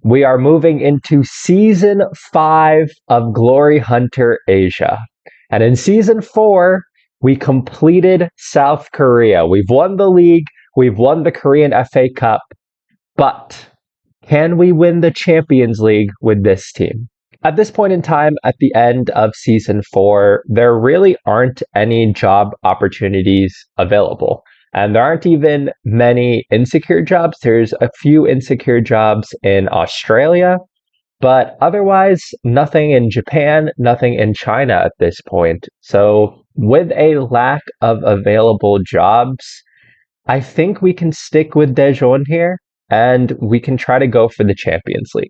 We are moving into Season 5 of Glory Hunter Asia. And in Season 4, we completed South Korea. We've won the league, we've won the Korean FA Cup, but can we win the Champions League with this team? At this point in time, at the end of Season 4, there really aren't any job opportunities available. And there aren't even many insecure jobs. There's a few insecure jobs in Australia, but otherwise, nothing in Japan, nothing in China at this point. So with a lack of available jobs, I think we can stick with Daejeon here and we can try to go for the Champions League.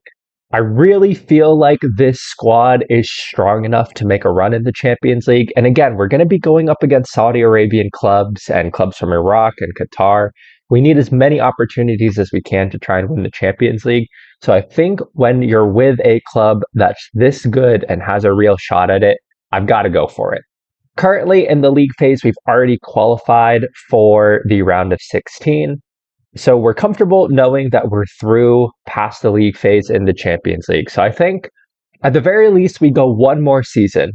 I really feel like this squad is strong enough to make a run in the Champions League. And again, we're going to be going up against Saudi Arabian clubs and clubs from Iraq and Qatar. We need as many opportunities as we can to try and win the Champions League. So I think when you're with a club that's this good and has a real shot at it, I've got to go for it. Currently in the league phase, we've already qualified for the round of 16. So we're comfortable knowing that we're through past the league phase in the Champions League. So I think at the very least, we go one more season.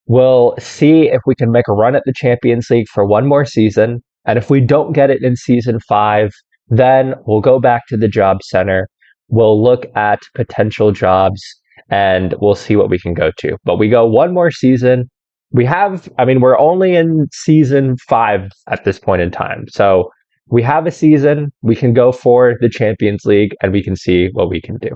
We'll see if we can make a run at the Champions League for one more season. And if we don't get it in Season 5, then we'll go back to the job center. We'll look at potential jobs and we'll see what we can go to. But we go one more season. We're only in Season 5 at this point in time. So we have a season, we can go for the Champions League, and we can see what we can do.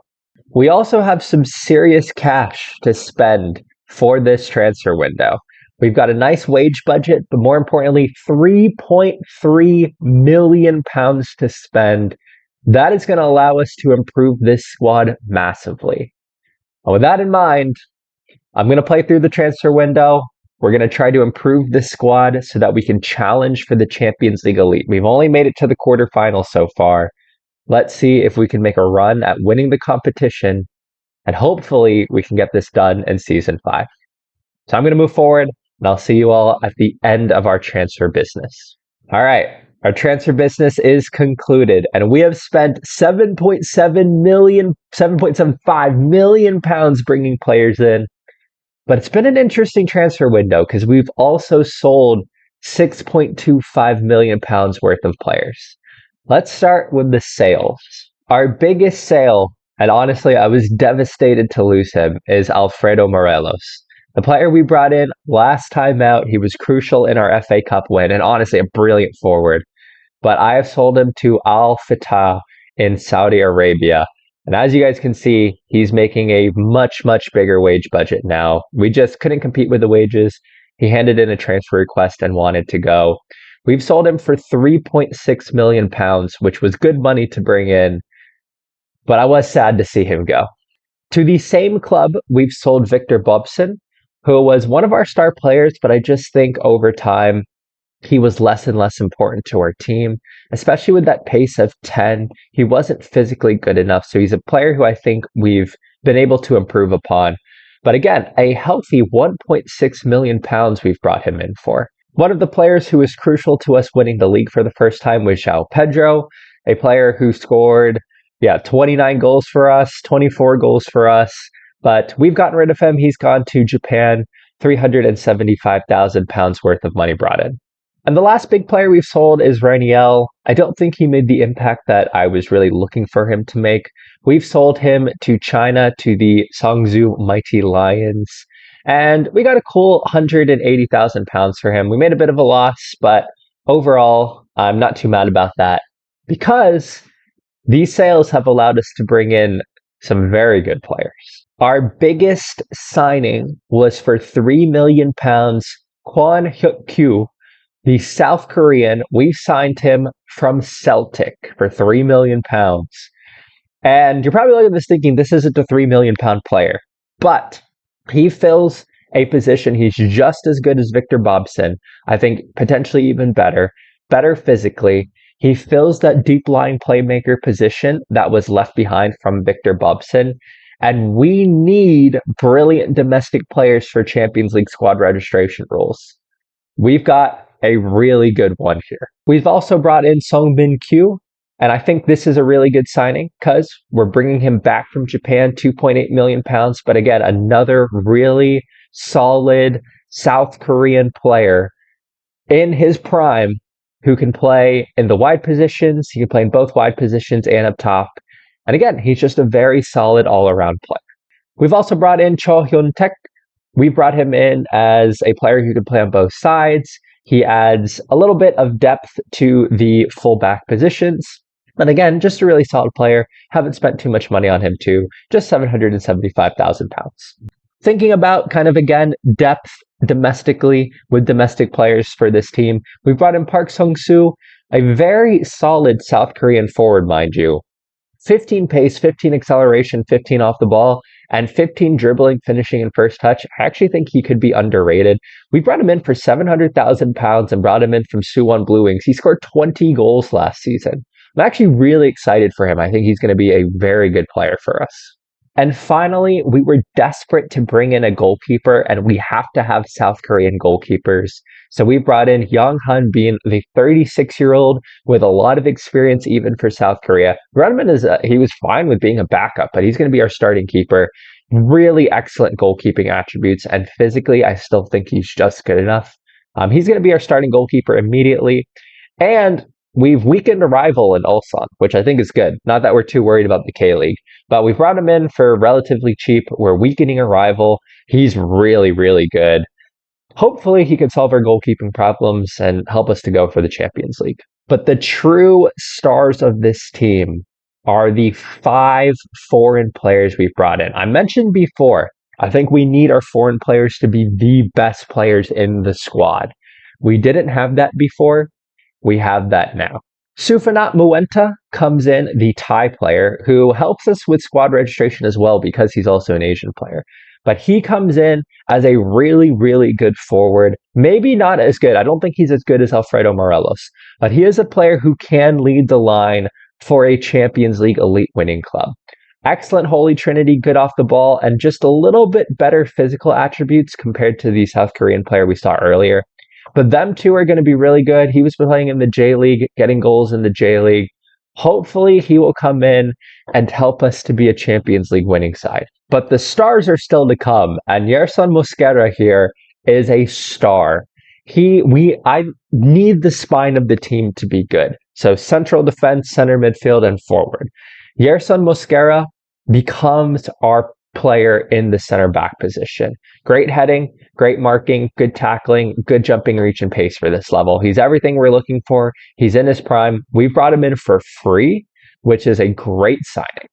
We also have some serious cash to spend for this transfer window. We've got a nice wage budget, but more importantly, £3.3 million to spend. That is going to allow us to improve this squad massively. And with that in mind, I'm going to play through the transfer window. We're going to try to improve this squad so that we can challenge for the Champions League Elite. We've only made it to the quarterfinals so far. Let's see if we can make a run at winning the competition, and hopefully we can get this done in Season 5. So I'm going to move forward, and I'll see you all at the end of our transfer business. All right, our transfer business is concluded, and we have spent £7.75 million bringing players in. But it's been an interesting transfer window because we've also sold £6.25 million worth of players. Let's start with the sales. Our biggest sale, and honestly, I was devastated to lose him, is Alfredo Morelos. The player we brought in last time out, he was crucial in our FA Cup win, and honestly, a brilliant forward. But I have sold him to Al Fatah in Saudi Arabia. And as you guys can see, he's making a much, much bigger wage budget now. We just couldn't compete with the wages. He handed in a transfer request and wanted to go. We've sold him for £3.6 million, which was good money to bring in. But I was sad to see him go. To the same club, we've sold Victor Bobson, who was one of our star players, but I just think over time, he was less and less important to our team, especially with that pace of 10. He wasn't physically good enough, so he's a player who I think we've been able to improve upon. But again, a healthy £1.6 million we've brought him in for. One of the players who was crucial to us winning the league for the first time was João Pedro, a player who scored 29 goals for us, 24 goals for us. But we've gotten rid of him. He's gone to Japan, £375,000 worth of money brought in. And the last big player we've sold is Raniel. I don't think he made the impact that I was really looking for him to make. We've sold him to China, to the Songzhou Mighty Lions. And we got a cool £180,000 for him. We made a bit of a loss, but overall, I'm not too mad about that because these sales have allowed us to bring in some very good players. Our biggest signing was for £3 million, Kwon Hyuk-kyu, the South Korean. We signed him from Celtic for £3 million. And you're probably looking at this thinking, this isn't a £3 million player. But he fills a position. He's just as good as Victor Bobson. I think potentially even better physically. He fills that deep line playmaker position that was left behind from Victor Bobson. And we need brilliant domestic players for Champions League squad registration rules. We've got a really good one here. We've also brought in Song Bin Kyu And I think this is a really good signing because we're bringing him back from Japan, 2.8 million pounds. But again, another really solid South Korean player in his prime who can play in the wide positions. He can play in both wide positions and up top. And again, he's just a very solid all-around player. We've also brought in Cho Hyun-taek. We brought him in as a player who can play on both sides. He adds a little bit of depth to the fullback positions. But again, just a really solid player. Haven't spent too much money on him too. Just 775,000 pounds. Thinking about kind of, again, depth domestically with domestic players for this team, we brought in Park Sung-soo, a very solid South Korean forward, mind you. 15 pace, 15 acceleration, 15 off the ball, and 15 dribbling, finishing, and first touch. I actually think he could be underrated. We brought him in for 700,000 pounds and brought him in from Suwon Blue Wings. He scored 20 goals last season. I'm actually really excited for him. I think he's going to be a very good player for us. And finally, we were desperate to bring in a goalkeeper, and we have to have South Korean goalkeepers. So we brought in Young Han Bin, the 36-year-old with a lot of experience even for South Korea. Brought him in as he was fine with being a backup, but he's going to be our starting keeper. Really excellent goalkeeping attributes, and physically, I still think he's just good enough. He's going to be our starting goalkeeper immediately. And we've weakened a rival in Ulsan, which I think is good. Not that we're too worried about the K-League, but we've brought him in for relatively cheap. We're weakening a rival. He's really, really good. Hopefully he can solve our goalkeeping problems and help us to go for the Champions League. But the true stars of this team are the 5 foreign players we've brought in. I mentioned before, I think we need our foreign players to be the best players in the squad. We didn't have that before. We have that now. Sufanat Muenta comes in, the Thai player, who helps us with squad registration as well because he's also an Asian player. But he comes in as a really, really good forward. Maybe not as good. I don't think he's as good as Alfredo Morelos. But he is a player who can lead the line for a Champions League elite winning club. Excellent Holy Trinity, good off the ball, and just a little bit better physical attributes compared to the South Korean player we saw earlier. But them two are going to be really good. He was playing in the J-League, getting goals in the J-League. Hopefully he will come in and help us to be a Champions League winning side. But the stars are still to come, and Yerson Mosquera here is a star. I need the spine of the team to be good. So central defense, center midfield, and forward. Yerson Mosquera becomes our player in the center back position. Great heading, great marking, good tackling, good jumping reach and pace for this level. He's everything we're looking for. He's in his prime. We brought him in for free, which is a great signing.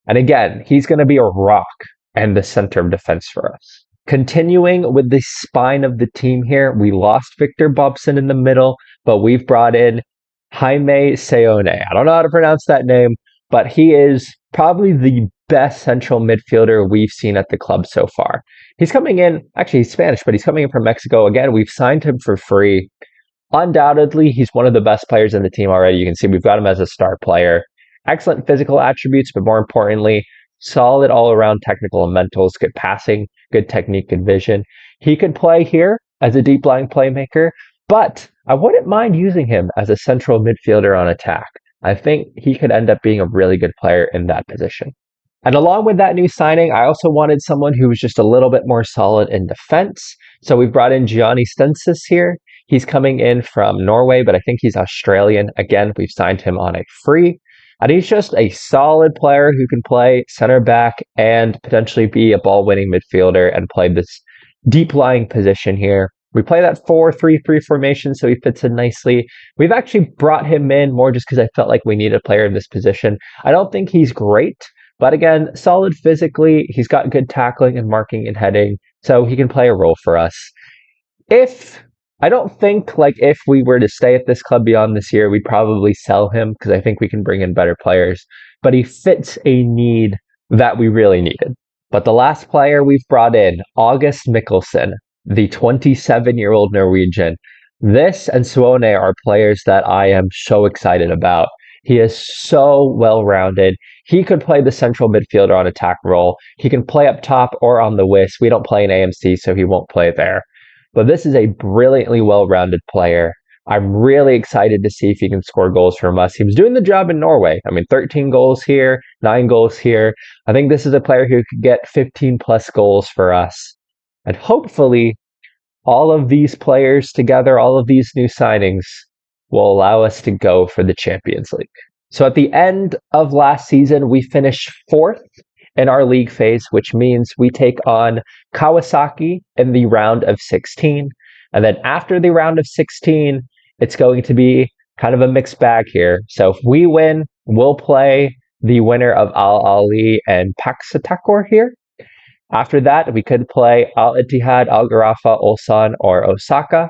And again, he's going to be a rock and the center of defense for us. Continuing with the spine of the team here, we lost Victor Bobson in the middle, but we've brought in Jaime Seone. I don't know how to pronounce that name, but he is probably the best central midfielder we've seen at the club so far. He's coming in, actually he's Spanish, but he's coming in from Mexico. Again, we've signed him for free. Undoubtedly, he's one of the best players in the team already. You can see we've got him as a star player. Excellent physical attributes, but more importantly, solid all-around technical and mentals, good passing, good technique, good vision. He could play here as a deep-lying playmaker, but I wouldn't mind using him as a central midfielder on attack. I think he could end up being a really good player in that position. And along with that new signing, I also wanted someone who was just a little bit more solid in defense. So we've brought in Gianni Stensis here. He's coming in from Norway, but I think he's Australian. Again, we've signed him on a free. And he's just a solid player who can play center back and potentially be a ball-winning midfielder and play this deep-lying position here. We play that 4-3-3 formation, so he fits in nicely. We've actually brought him in more just because I felt like we needed a player in this position. I don't think he's great, but again, solid physically. He's got good tackling and marking and heading, so he can play a role for us. I don't think if we were to stay at this club beyond this year, we'd probably sell him because I think we can bring in better players, but he fits a need that we really needed. But the last player we've brought in, August Mikkelsen, the 27-year-old Norwegian. This and Suone are players that I am so excited about. He is so well-rounded. He could play the central midfielder on attack role. He can play up top or on the wing. We don't play in AMC, so he won't play there. But this is a brilliantly well-rounded player. I'm really excited to see if he can score goals from us. He was doing the job in Norway. 13 goals here, 9 goals here. I think this is a player who could get 15 plus goals for us. And hopefully, all of these players together, all of these new signings will allow us to go for the Champions League. So at the end of last season, we finished 4th in our league phase, which means we take on Kawasaki in the round of 16. And then after the round of 16, it's going to be kind of a mixed bag here. So if we win, we'll play the winner of Al Ahly and Paksatakur here. After that, we could play Al Ittihad, Al Gharafa, Ulsan, or Osaka.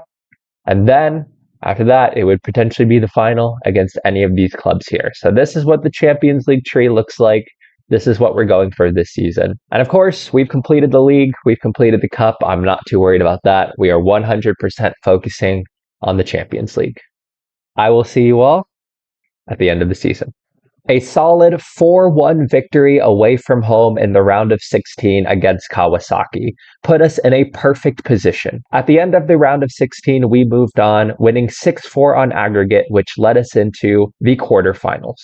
And then after that, it would potentially be the final against any of these clubs here. So this is what the Champions League tree looks like. This is what we're going for this season. And of course, we've completed the league. We've completed the cup. I'm not too worried about that. We are 100% focusing on the Champions League. I will see you all at the end of the season. A solid 4-1 victory away from home in the round of 16 against Kawasaki put us in a perfect position. At the end of the round of 16, we moved on, winning 6-4 on aggregate, which led us into the quarterfinals.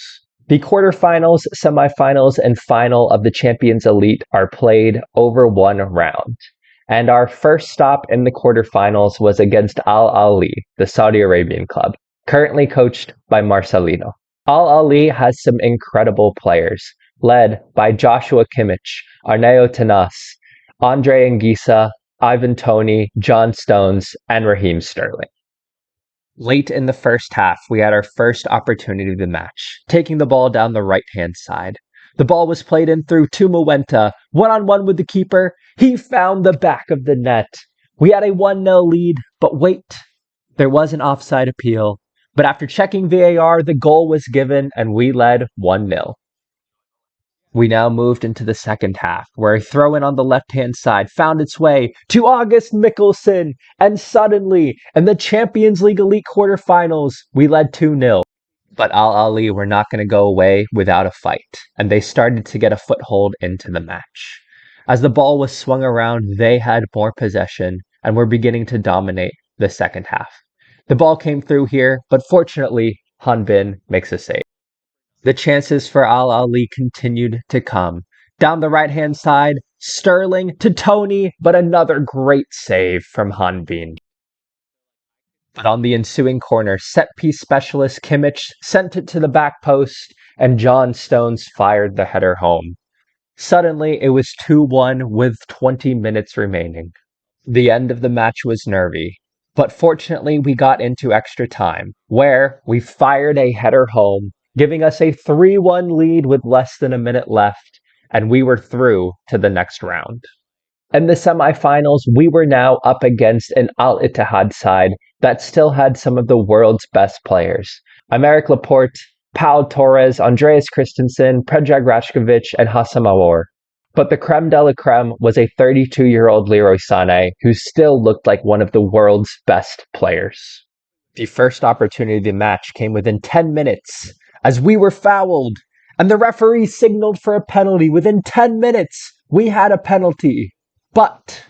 The quarterfinals, semifinals, and final of the Champions Elite are played over one round. And our first stop in the quarterfinals was against Al Ahly, the Saudi Arabian club, currently coached by Marcelino. Al Ahly has some incredible players, led by Joshua Kimmich, Arneo Tenas, Andre Anguissa, Ivan Toney, John Stones, and Raheem Sterling. Late in the first half, we had our first opportunity of the match, taking the ball down the right-hand side. The ball was played in through to Muenta, one-on-one with the keeper. He found the back of the net. We had a 1-0 lead, but wait, there was an offside appeal. But after checking VAR, the goal was given and we led 1-0. We now moved into the second half, where a throw-in on the left-hand side found its way to August Mikkelsen, and suddenly, in the Champions League Elite quarterfinals, we led 2-0. But Al Ahly were not going to go away without a fight, and they started to get a foothold into the match. As the ball was swung around, they had more possession and were beginning to dominate the second half. The ball came through here, but fortunately, Hanbin makes a save. The chances for Al Ahly continued to come. Down the right-hand side, Sterling to Toney, but another great save from Hanbin. But on the ensuing corner, set-piece specialist Kimmich sent it to the back post, and John Stones fired the header home. Suddenly, it was 2-1 with 20 minutes remaining. The end of the match was nervy. But fortunately, we got into extra time, where we fired a header home, giving us a 3-1 lead with less than a minute left, and we were through to the next round. In the semifinals, we were now up against an Al Ittihad side that still had some of the world's best players. Aymeric Laporte, Pau Torres, Andreas Christensen, Predrag Rashkovic, and Hassam Aouar. But the creme de la creme was a 32-year-old Leroy Sané who still looked like one of the world's best players. The first opportunity of the match came within 10 minutes as we were fouled, and the referee signaled for a penalty. Within 10 minutes, we had a penalty. But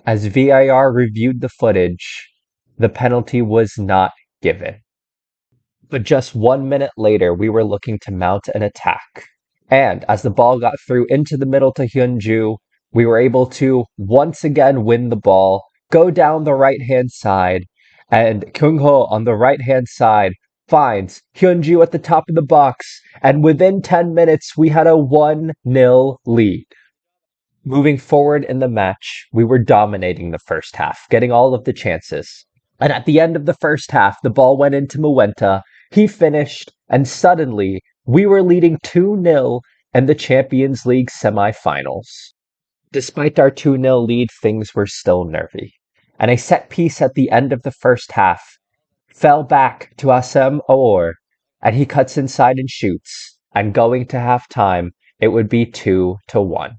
as VAR reviewed the footage, the penalty was not given. But just 1 minute later, we were looking to mount an attack. And as the ball got through into the middle to Hyunju, we were able to once again win the ball, go down the right-hand side, and Kyung-ho on the right-hand side finds Hyunju at the top of the box, and within 10 minutes, we had a 1-0 lead. Moving forward in the match, we were dominating the first half, getting all of the chances. And at the end of the first half, the ball went into Muenta, he finished, and suddenly, we were leading 2-0 in the Champions League semifinals. Despite our 2-0 lead, things were still nervy. And a set piece at the end of the first half fell back to Hassam Aouar, and he cuts inside and shoots. And going to halftime, it would be 2-1.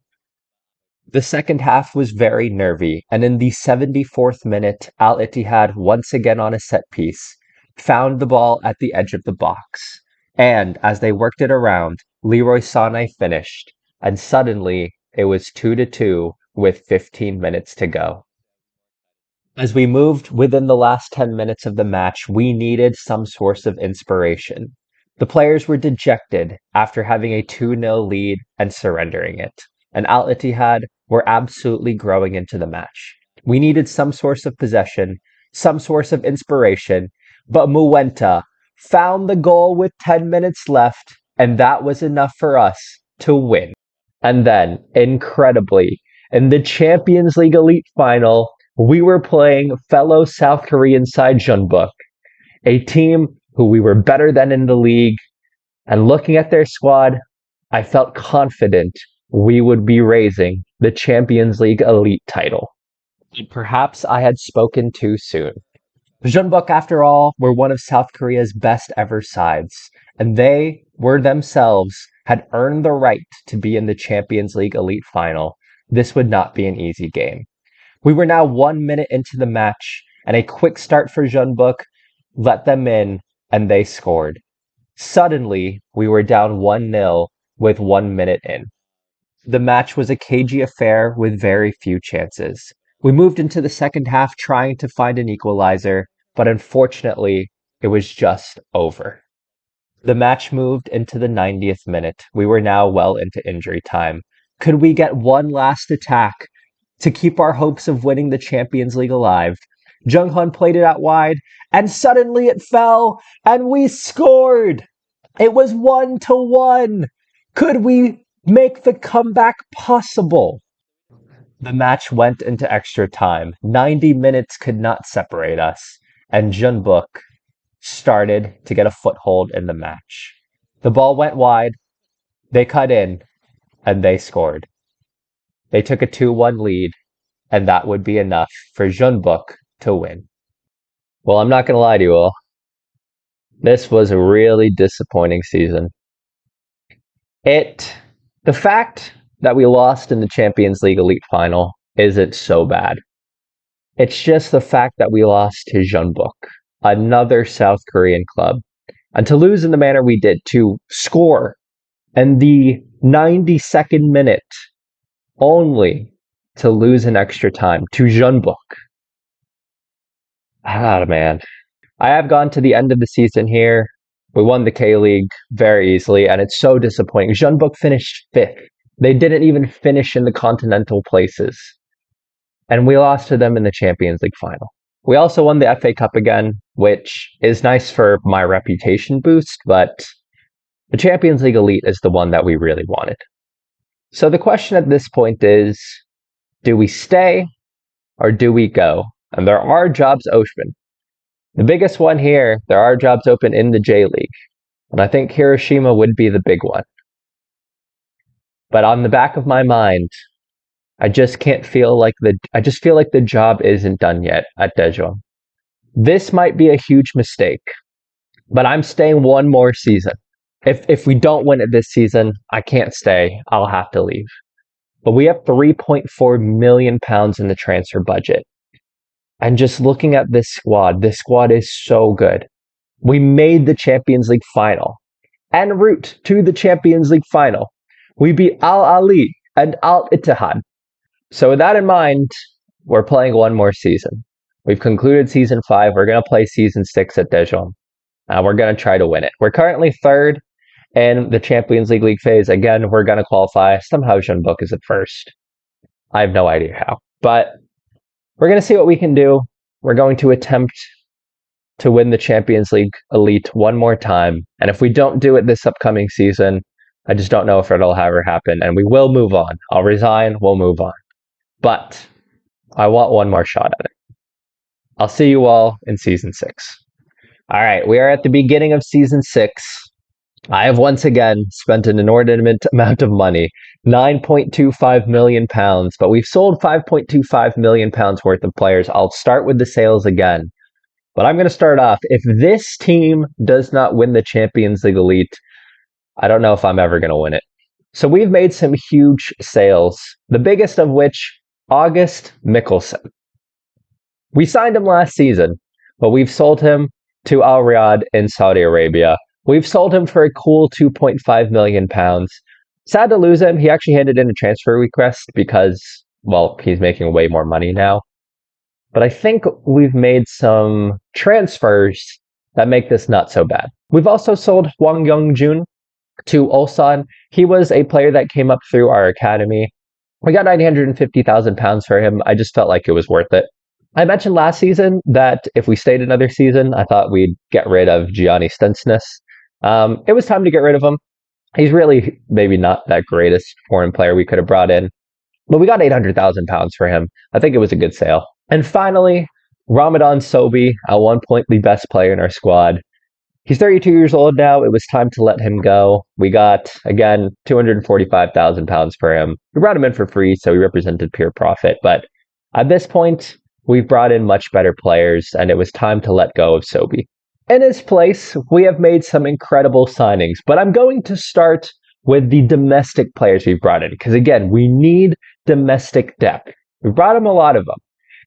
The second half was very nervy, and in the 74th minute, Al Ittihad, once again on a set piece, found the ball at the edge of the box. And as they worked it around, Leroy Sané finished, and suddenly it was 2-2 with 15 minutes to go. As we moved within the last 10 minutes of the match, we needed some source of inspiration. The players were dejected after having a 2-0 lead and surrendering it, and Al Ittihad were absolutely growing into the match. We needed some source of possession, some source of inspiration, but Muenta found the goal with 10 minutes left, and that was enough for us to win. And then, incredibly, in the Champions League Elite Final, we were playing fellow South Korean side Jeonbuk, a team who we were better than in the league. And looking at their squad, I felt confident we would be raising the Champions League Elite title. Perhaps I had spoken too soon. Jeonbuk, after all, were one of South Korea's best ever sides, and they were themselves had earned the right to be in the Champions League Elite Final. This would not be an easy game. We were now 1 minute into the match, and a quick start for Jeonbuk let them in, and they scored. Suddenly, we were down 1-0 with 1 minute in. The match was a cagey affair with very few chances. We moved into the second half trying to find an equalizer, but unfortunately, it was just over. The match moved into the 90th minute. We were now well into injury time. Could we get one last attack to keep our hopes of winning the Champions League alive? Jung-hun played it out wide, and suddenly it fell, and we scored! It was 1-1! Could we make the comeback possible? The match went into extra time. 90 minutes could not separate us, and Jeonbuk started to get a foothold in the match. The ball went wide, they cut in, and they scored. They took a 2-1 lead, and that would be enough for Jeonbuk to win. Well, I'm not going to lie to you all. This was a really disappointing season. The fact that we lost in the Champions League Elite Final isn't so bad. It's just the fact that we lost to Jeonbuk, another South Korean club, and to lose in the manner we did, to score in the 92nd minute, only to lose in extra time to Jeonbuk. Ah, man. I have gone to the end of the season here. We won the K-League very easily, and it's so disappointing. Jeonbuk finished 5th. They didn't even finish in the continental places. And we lost to them in the Champions League final. We also won the FA Cup again, which is nice for my reputation boost, but the Champions League Elite is the one that we really wanted. So the question at this point is, do we stay or do we go? And there are jobs open. The biggest one here, there are jobs open in the J-League. And I think Hiroshima would be the big one. But on the back of my mind, I just feel like the job isn't done yet at Daejeon. This might be a huge mistake, but I'm staying one more season. If we don't win it this season, I can't stay. I'll have to leave. But we have £3.4 million in the transfer budget. And just looking at this squad is so good. We made the Champions League final. En route to the Champions League final, we beat Al Ali and Al Ittihad. So with that in mind, we're playing one more season. We've concluded season 5. We're going to play season 6 at Daejeon. We're going to try to win it. We're currently 3rd in the Champions League phase. Again, we're going to qualify. Somehow Jeonbuk is at 1st. I have no idea how. But we're going to see what we can do. We're going to attempt to win the Champions League Elite one more time. And if we don't do it this upcoming season, I just don't know if it'll ever happen. And we will move on. I'll resign. We'll move on. But I want one more shot at it. I'll see you all in season 6. All right, we are at the beginning of season 6. I have once again spent an inordinate amount of money, £9.25 million, but we've sold £5.25 million worth of players. I'll start with the sales again. But I'm going to start off. If this team does not win the Champions League Elite, I don't know if I'm ever going to win it. So we've made some huge sales, the biggest of which, August Mikkelsen. We signed him last season, but we've sold him to Al Riyadh in Saudi Arabia. We've sold him for a cool £2.5 million. Sad to lose him. He actually handed in a transfer request because, well, he's making way more money now. but I think we've made some transfers that make this not so bad. We've also sold Hwang Young-jun to Ulsan. He was a player that came up through our academy. We got £950,000 for him. I just felt like it was worth it. I mentioned last season that if we stayed another season, I thought we'd get rid of Gianni Stensness. It was time to get rid of him. He's really maybe not that greatest foreign player we could have brought in, but we got £800,000 for him. I think it was a good sale. And finally, Ramadan Sobhi, at one point the best player in our squad. He's 32 years old now. It was time to let him go. We got, again, £245,000 for him. We brought him in for free, so he represented pure profit. But at this point, we've brought in much better players, and it was time to let go of Sobhi. In his place, we have made some incredible signings, but I'm going to start with the domestic players we've brought in, because again, we need domestic depth. We brought him a lot of them.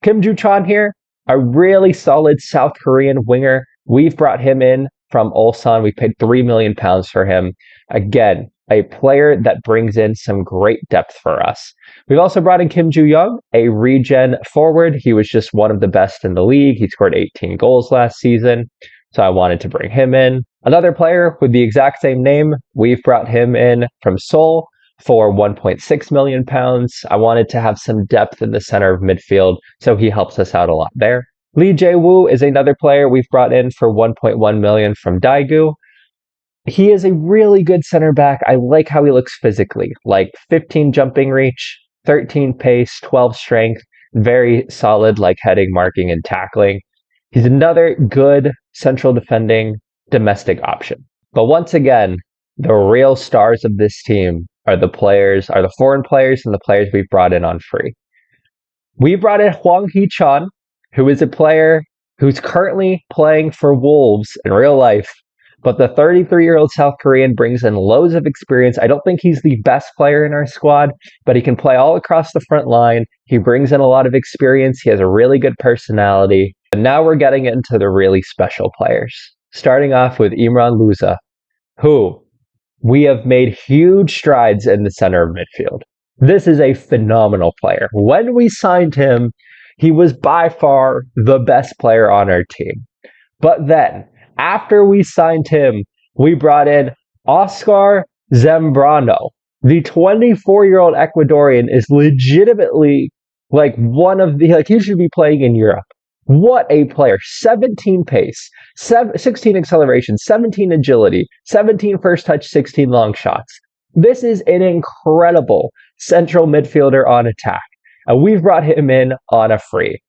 Kim Joo-chan here, a really solid South Korean winger. We've brought him in from Ulsan. We paid £3 million for him. Again, a player that brings in some great depth for us. We've also brought in Kim Joo-young, a regen forward. He was just one of the best in the league. He scored 18 goals last season, so I wanted to bring him in. Another player with the exact same name, we've brought him in from Seoul for £1.6 million. I wanted to have some depth in the center of midfield, so he helps us out a lot there. Lee Jae-woo is another player we've brought in for $1.1 million from Daegu. He is a really good center back. I like how he looks physically, like 15 jumping reach, 13 pace, 12 strength, very solid like heading, marking, and tackling. He's another good central defending domestic option. But once again, the real stars of this team are the foreign players and the players we've brought in on free. We brought in Hwang Hee-chan, who is a player who's currently playing for Wolves in real life, but the 33-year-old South Korean brings in loads of experience. I don't think he's the best player in our squad, but he can play all across the front line. He brings in a lot of experience. He has a really good personality. And now we're getting into the really special players, starting off with Imran Louza, who we have made huge strides in the center of midfield. This is a phenomenal player. When we signed him, he was by far the best player on our team. But then, after we signed him, we brought in Oscar Zambrano. The 24-year-old Ecuadorian is legitimately like he should be playing in Europe. What a player. 17 pace, 16 acceleration, 17 agility, 17 first touch, 16 long shots. This is an incredible central midfielder on attack. And we've brought him in on a free.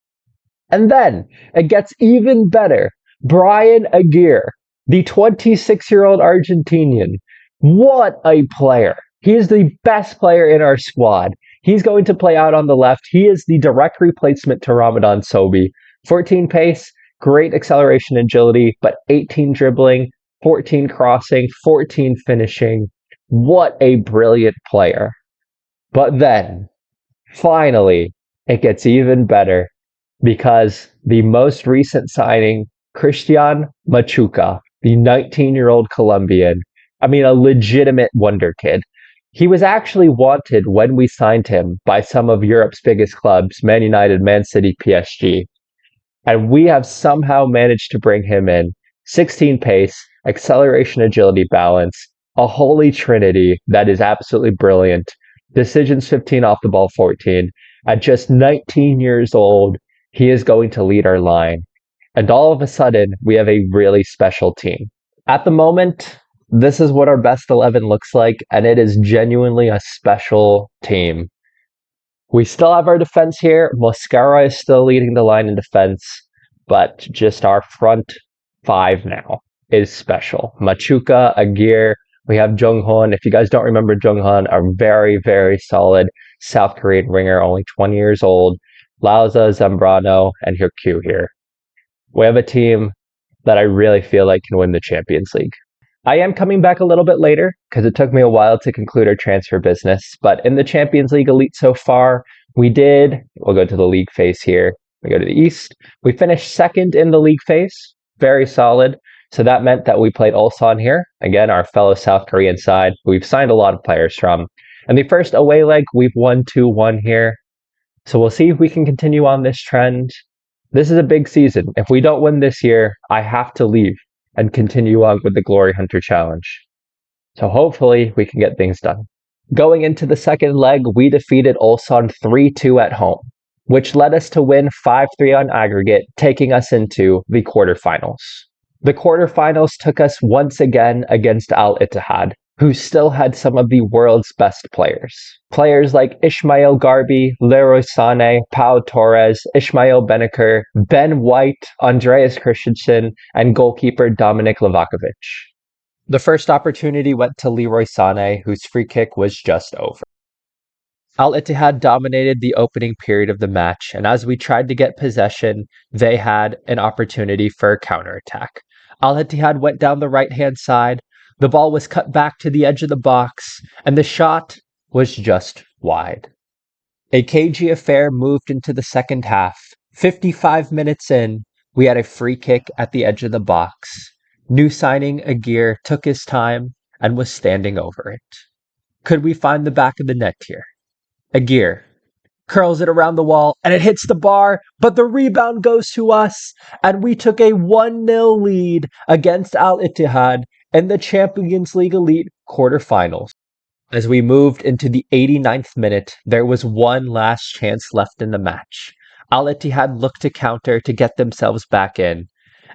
And then it gets even better. Brian Aguirre, the 26-year-old Argentinian. What a player. He is the best player in our squad. He's going to play out on the left. He is the direct replacement to Ramadan Sobhi. 14 pace, great acceleration and agility, but 18 dribbling, 14 crossing, 14 finishing. What a brilliant player. But then, finally, it gets even better because the most recent signing, Christian Machuca, the 19-year-old Colombian, a legitimate wonder kid. He was actually wanted when we signed him by some of Europe's biggest clubs, Man United, Man City, PSG. And we have somehow managed to bring him in. 16 pace, acceleration, agility, balance, a holy trinity that is absolutely brilliant. Decisions 15 off the ball, 14. At just 19 years old, he is going to lead our line. And all of a sudden, we have a really special team. At the moment, this is what our best 11 looks like, and it is genuinely a special team. We still have our defense here. Mosquera is still leading the line in defense, but just our front five now is special. Machuca, Aguirre, we have Jung-hoon. If you guys don't remember Jung-hoon, a very, very solid South Korean winger, only 20 years old. Louza, Zambrano, and Hyuk-kyu here. We have a team that I really feel like can win the Champions League. I am coming back a little bit later because it took me a while to conclude our transfer business. But in the Champions League Elite so far, we'll go to the league phase here. We go to the East. We finished second in the league phase. Very solid. So that meant that we played Ulsan here. Again, our fellow South Korean side. We've signed a lot of players from. And the first away leg, we've won 2-1 here. So we'll see if we can continue on this trend. This is a big season. If we don't win this year, I have to leave and continue on with the Glory Hunter Challenge. So hopefully we can get things done. Going into the second leg, we defeated Ulsan 3-2 at home, which led us to win 5-3 on aggregate, taking us into the quarterfinals. The quarterfinals took us once again against Al Ittihad, who still had some of the world's best players. Players like Ismail Garbi, Leroy Sané, Pau Torres, Ismail Benaker, Ben White, Andreas Christensen, and goalkeeper Dominik Livakovic. The first opportunity went to Leroy Sané, whose free kick was just over. Al Ittihad dominated the opening period of the match, and as we tried to get possession, they had an opportunity for a counterattack. Al Ittihad went down the right-hand side, the ball was cut back to the edge of the box, and the shot was just wide. A cagey affair moved into the second half. 55 minutes in, we had a free kick at the edge of the box. New signing Aguirre took his time and was standing over it. Could we find the back of the net here? Aguirre curls it around the wall and it hits the bar, but the rebound goes to us and we took a 1-0 lead against Al Ittihad in the Champions League Elite quarterfinals. As we moved into the 89th minute, there was one last chance left in the match. Al Ittihad looked to counter to get themselves back in,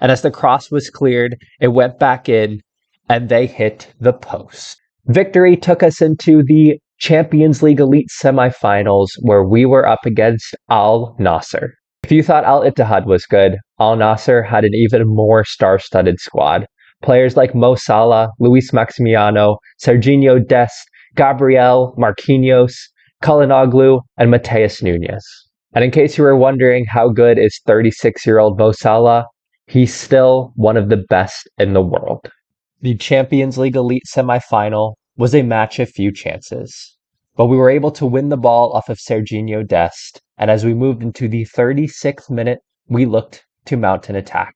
and as the cross was cleared, it went back in and they hit the post. Victory took us into the Champions League Elite semifinals, where we were up against Al Nassr. If you thought Al Ittihad was good, Al Nassr had an even more star-studded squad. Players like Mo Salah, Luis Maximiano, Serginho Dest, Gabriel, Marquinhos, Kalinoglu, and Mateus Nunes. And in case you were wondering how good is 36-year-old Mo Salah, he's still one of the best in the world. The Champions League Elite semifinal was a match of few chances, but we were able to win the ball off of Serginho Dest, and as we moved into the 36th minute, we looked to mount an attack.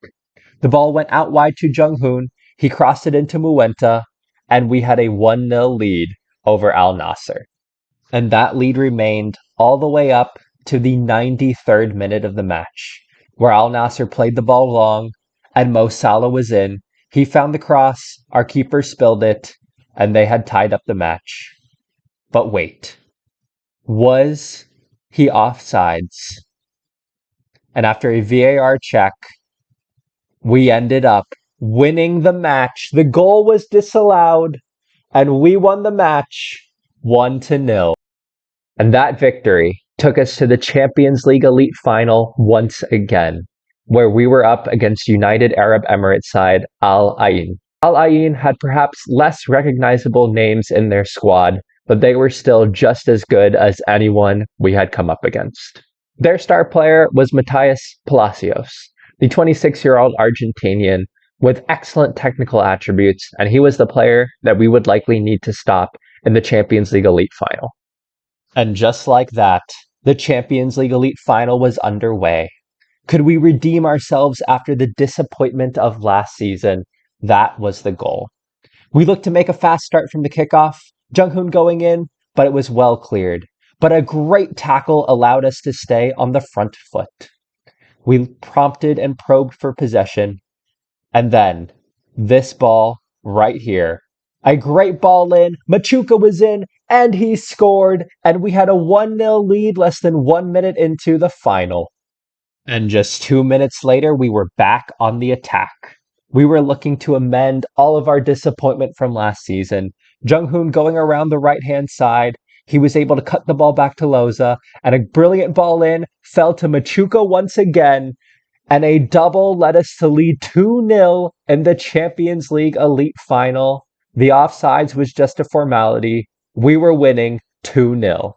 The ball went out wide to Jung-hoon, he crossed it into Muenta, and we had a 1-0 lead over Al Nassr. And that lead remained all the way up to the 93rd minute of the match, where Al Nassr played the ball long, and Mo Salah was in. He found the cross, our keeper spilled it, and they had tied up the match. But wait, was he offsides? And after a VAR check, we ended up winning the match. The goal was disallowed, and we won the match 1-0. And that victory took us to the Champions League Elite Final once again, where we were up against United Arab Emirates side Al Ain. Al Ain had perhaps less recognizable names in their squad, but they were still just as good as anyone we had come up against. Their star player was Matthias Palacios, the 26-year-old Argentinian with excellent technical attributes, and he was the player that we would likely need to stop in the Champions League Elite Final. And just like that, the Champions League Elite Final was underway. Could we redeem ourselves after the disappointment of last season? That was the goal. We looked to make a fast start from the kickoff, Jung-hoon going in, but it was well cleared. But a great tackle allowed us to stay on the front foot. We prompted and probed for possession, and then this ball right here. A great ball in, Machuca was in, and he scored, and we had a 1-0 lead less than 1 minute into the final. And just 2 minutes later, we were back on the attack. We were looking to amend all of our disappointment from last season. Jung-hoon going around the right-hand side. He was able to cut the ball back to Loza, and a brilliant ball in fell to Machuca once again, and a double led us to lead 2-0 in the Champions League Elite Final. The offsides was just a formality. We were winning 2-0.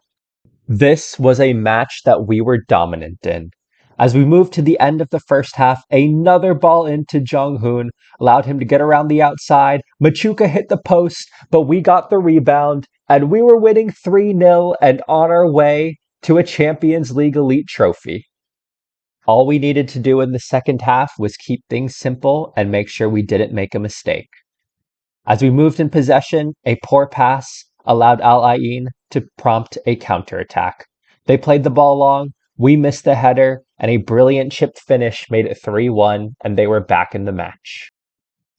This was a match that we were dominant in. As we moved to the end of the first half, another ball into Jung-hoon allowed him to get around the outside. Machuca hit the post, but we got the rebound, and we were winning 3-0 and on our way to a Champions League Elite trophy. All we needed to do in the second half was keep things simple and make sure we didn't make a mistake. As we moved in possession, a poor pass allowed Al Ain to prompt a counterattack. They played the ball long, We missed the header, and a brilliant chipped finish made it 3-1, and they were back in the match.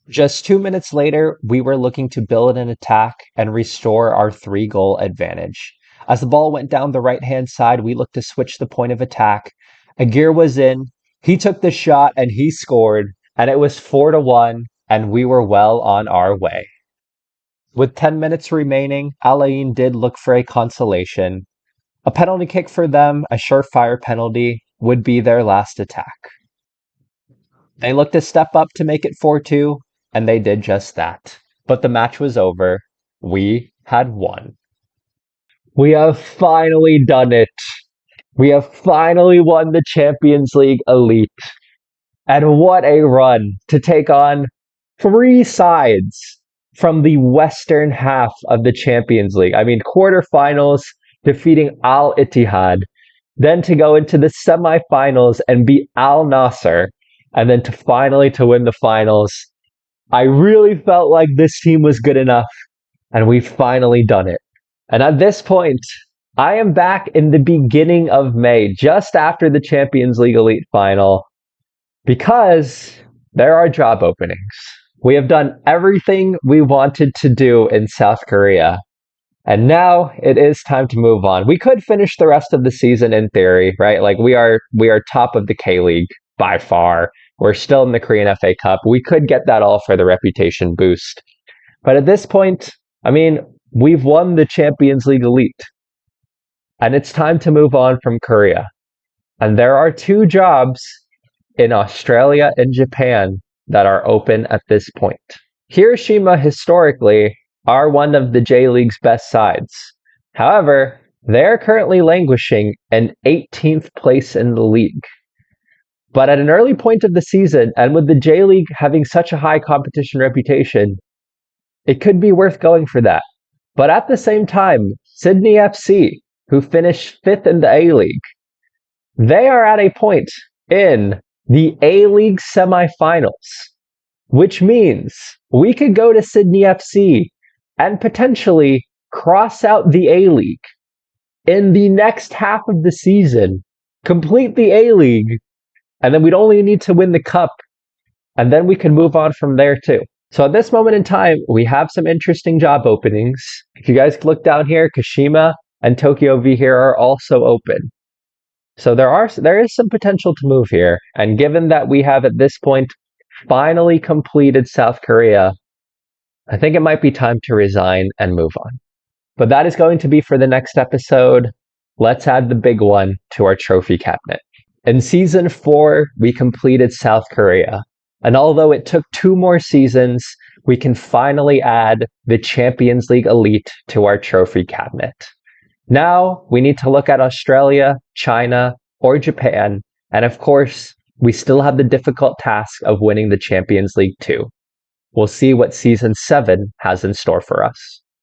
Just 2 minutes later, we were looking to build an attack and restore our 3-goal advantage. As the ball went down the right-hand side, we looked to switch the point of attack. Aguirre was in, he took the shot, and he scored, and it was 4-1, and we were well on our way. With 10 minutes remaining, Alain did look for a consolation. A penalty kick for them, a surefire penalty, would be their last attack. They looked to step up to make it 4-2, and they did just that. But the match was over. We had won. We have finally done it. We have finally won the Champions League Elite. And what a run to take on 3 sides from the western half of the Champions League. I mean, quarterfinals, defeating Al Ittihad, then to go into the semifinals and beat Al Nasser, and then to finally to win the finals. I really felt like this team was good enough, and we've finally done it. And at this point, I am back in the beginning of May, just after the Champions League Elite final, because there are job openings. We have done everything we wanted to do in South Korea, and now it is time to move on. We could finish the rest of the season in theory, right? Like we are top of the K-League by far. We're still in the Korean FA Cup. We could get that all for the reputation boost. But at this point, I mean, we've won the Champions League Elite. And it's time to move on from Korea. And there are 2 jobs in Australia and Japan that are open at this point. Hiroshima historically are one of the J-League's best sides. However, they're currently languishing in 18th place in the league. But at an early point of the season, and with the J-League having such a high competition reputation, it could be worth going for that. But at the same time, Sydney FC, who finished 5th in the A-League, they are at a point in the A-League semifinals, which means we could go to Sydney FC and potentially cross out the A-League in the next half of the season, complete the A-League, and then we'd only need to win the cup, and then we can move on from there too. So at this moment in time, we have some interesting job openings. If you guys look down here, Kashima and Tokyo V here are also open. So there is some potential to move here. And given that we have at this point finally completed South Korea, I think it might be time to resign and move on. But that is going to be for the next episode. Let's add the big one to our trophy cabinet. In Season 4, we completed South Korea. And although it took 2 more seasons, we can finally add the Champions League Elite to our trophy cabinet. Now, we need to look at Australia, China, or Japan, and of course, we still have the difficult task of winning the Champions League Two. We'll see what Season 7 has in store for us.